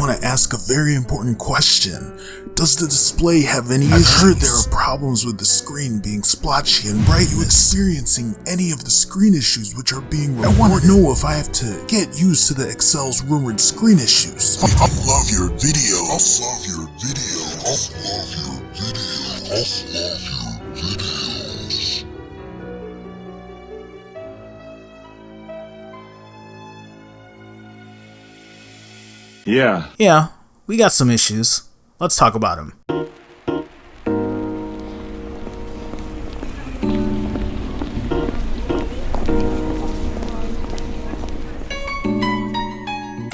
want to ask a very important question. Does the display have any issues? I've heard there are problems with the screen being splotchy and bright. Are you experiencing any of the screen issues which are being reported? I want to know if I have to get used to the Excel's rumored screen issues. I love your video. I love your video. I love your video. I love your videos. Yeah, we got some issues. Let's talk about them.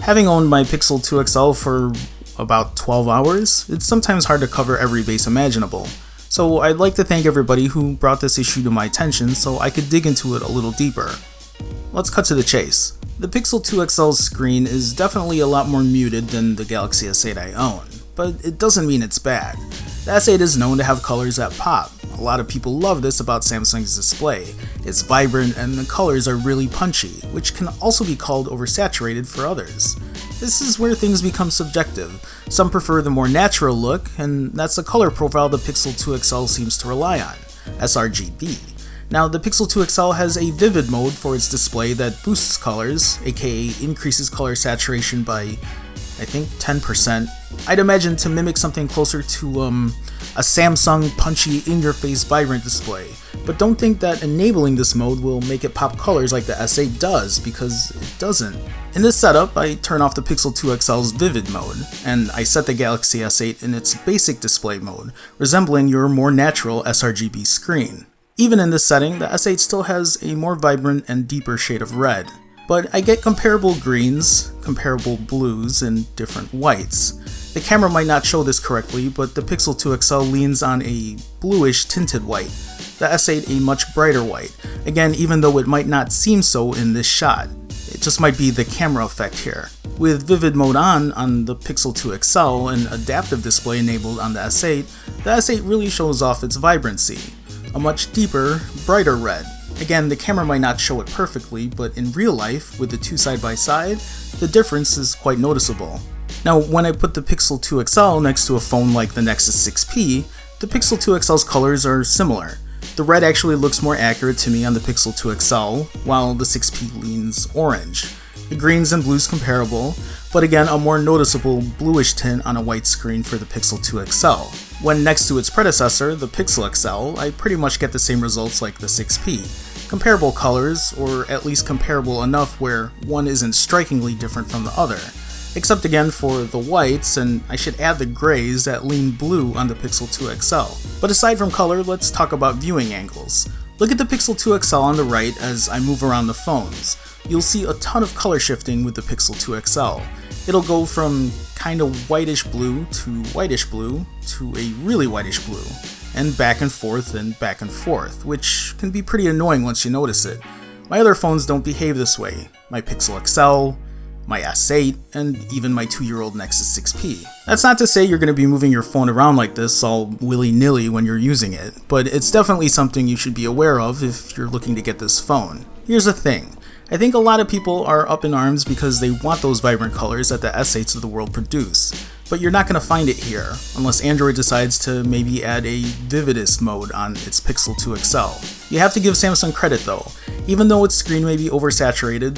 Having owned my Pixel 2 XL for about 12 hours, it's sometimes hard to cover every base imaginable. So I'd like to thank everybody who brought this issue to my attention so I could dig into it a little deeper. Let's cut to the chase. The Pixel 2 XL's screen is definitely a lot more muted than the Galaxy S8 I own, but it doesn't mean it's bad. The S8 is known to have colors that pop. A lot of people love this about Samsung's display. It's vibrant and the colors are really punchy, which can also be called oversaturated for others. This is where things become subjective. Some prefer the more natural look, and that's the color profile the Pixel 2 XL seems to rely on, sRGB. Now, the Pixel 2 XL has a vivid mode for its display that boosts colors, aka increases color saturation by, I think, 10%. I'd imagine to mimic something closer to a Samsung punchy in-your-face vibrant display, but don't think that enabling this mode will make it pop colors like the S8 does, because it doesn't. In this setup, I turn off the Pixel 2 XL's vivid mode, and I set the Galaxy S8 in its basic display mode, resembling your more natural sRGB screen. Even in this setting, the S8 still has a more vibrant and deeper shade of red, but I get comparable greens, comparable blues, and different whites. The camera might not show this correctly, but the Pixel 2 XL leans on a bluish tinted white, the S8 a much brighter white, again even though it might not seem so in this shot. It just might be the camera effect here. With vivid mode on the Pixel 2 XL and adaptive display enabled on the S8, the S8 really shows off its vibrancy. A much deeper, brighter red. Again, the camera might not show it perfectly, but in real life, with the two side by side, the difference is quite noticeable. Now, when I put the Pixel 2 XL next to a phone like the Nexus 6P, the Pixel 2 XL's colors are similar. The red actually looks more accurate to me on the Pixel 2 XL, while the 6P leans orange. The greens and blues comparable, but again a more noticeable bluish tint on a white screen for the Pixel 2 XL. When next to its predecessor, the Pixel XL, I pretty much get the same results like the 6P. Comparable colors, or at least comparable enough where one isn't strikingly different from the other. Except again for the whites, and I should add the grays that lean blue on the Pixel 2 XL. But aside from color, let's talk about viewing angles. Look at the Pixel 2 XL on the right as I move around the phones. You'll see a ton of color shifting with the Pixel 2 XL. It'll go from kind of whitish blue to a really whitish blue, and back and forth, which can be pretty annoying once you notice it. My other phones don't behave this way. My Pixel XL, my S8, and even my 2-year-old Nexus 6P. That's not to say you're going to be moving your phone around like this all willy-nilly when you're using it, but it's definitely something you should be aware of if you're looking to get this phone. Here's the thing. I think a lot of people are up in arms because they want those vibrant colors that the S8s of the world produce, but you're not going to find it here, unless Android decides to maybe add a vividest mode on its Pixel 2 XL. You have to give Samsung credit though. Even though its screen may be oversaturated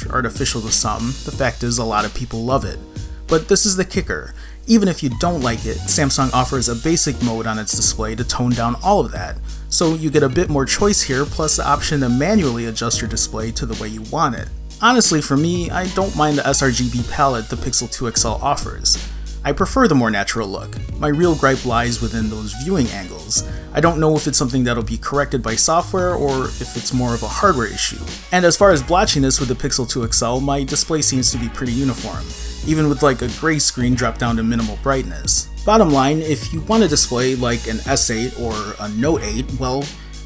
/ artificial to some, the fact is a lot of people love it. But this is the kicker. Even if you don't like it, Samsung offers a basic mode on its display to tone down all of that. So you get a bit more choice here, plus the option to manually adjust your display to the way you want it. Honestly, for me, I don't mind the sRGB palette the Pixel 2 XL offers. I prefer the more natural look. My real gripe lies within those viewing angles. I don't know if it's something that'll be corrected by software or if it's more of a hardware issue. And as far as blotchiness with the Pixel 2 XL, my display seems to be pretty uniform, even with like a gray screen dropped down to minimal brightness. Bottom line, if you want a display like an S8 or a Note 8, well,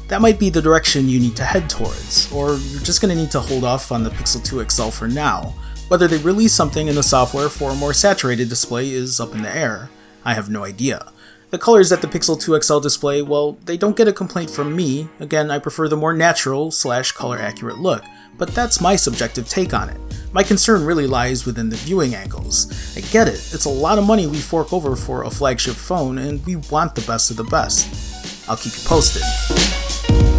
that might be the direction you need to head towards, or you're just going to need to hold off on the Pixel 2 XL for now. Whether they release something in the software for a more saturated display is up in the air. I have no idea. The colors at the Pixel 2 XL display, well, they don't get a complaint from me. Again, I prefer the more natural / color accurate look, but that's my subjective take on it. My concern really lies within the viewing angles. I get it, it's a lot of money we fork over for a flagship phone, and we want the best of the best. I'll keep you posted.